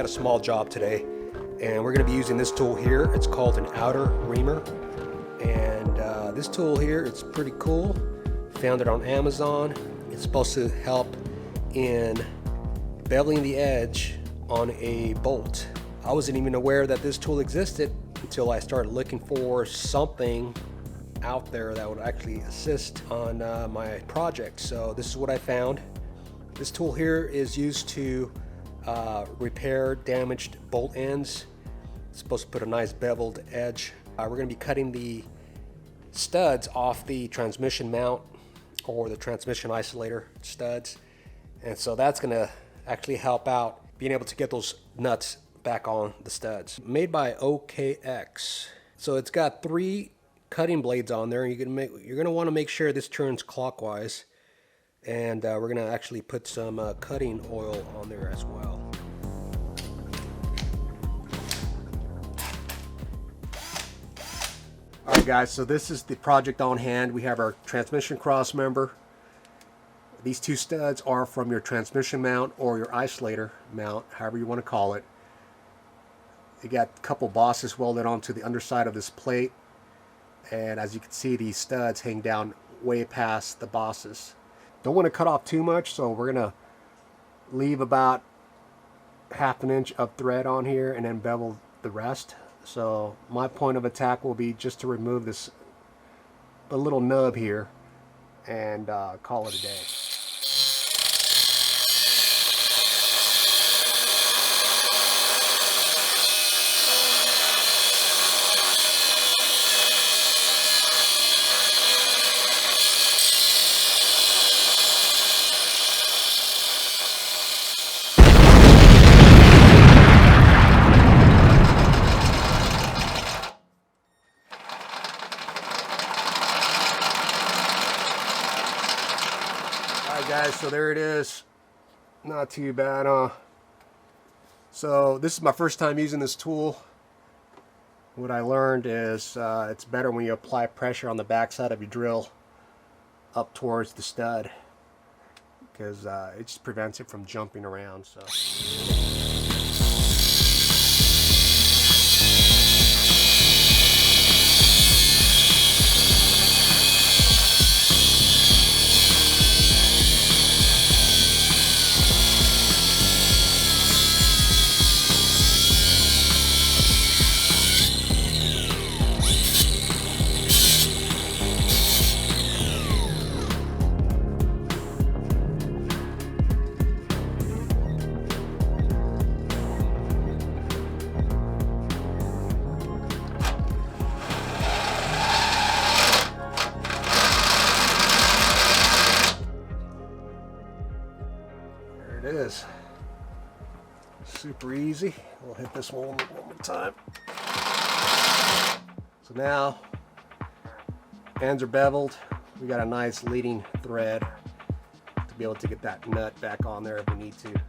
got a small job today, and we're going to be using this tool here. It's called an outer reamer, and this tool here, it's pretty cool. Found it on Amazon. It's supposed to help in beveling the edge on a bolt. I wasn't even aware that this tool existed until I started looking for something out there that would actually assist on my project. So this is what I found. This tool here is used to repair damaged bolt ends. It's supposed to put a nice beveled edge. We're going to be cutting the studs off the transmission mount or the transmission isolator studs, and so that's going to actually help out being able to get those nuts back on the studs. Made by OKX. So it's got 3 cutting blades on there, and you're going to want to make sure this turns clockwise, and we're going to actually put some cutting oil on there as well. Alright guys, so this is the project on hand. We have our transmission cross member. These 2 studs are from your transmission mount or your isolator mount, however you want to call it. You got a couple bosses welded onto the underside of this plate, and as you can see, these studs hang down way past the bosses. Don't want to cut off too much, so we're going to leave about 1/2 inch of thread on here and then bevel the rest. So my point of attack will be just to remove this little nub here and call it a day. Alright guys, so there it is. Not too bad, huh? So this is my first time using this tool. What I learned is it's better when you apply pressure on the backside of your drill up towards the stud, because it just prevents it from jumping around. So. It is super easy. We'll hit this one more time. So now ends are beveled. We got a nice leading thread to be able to get that nut back on there if we need to.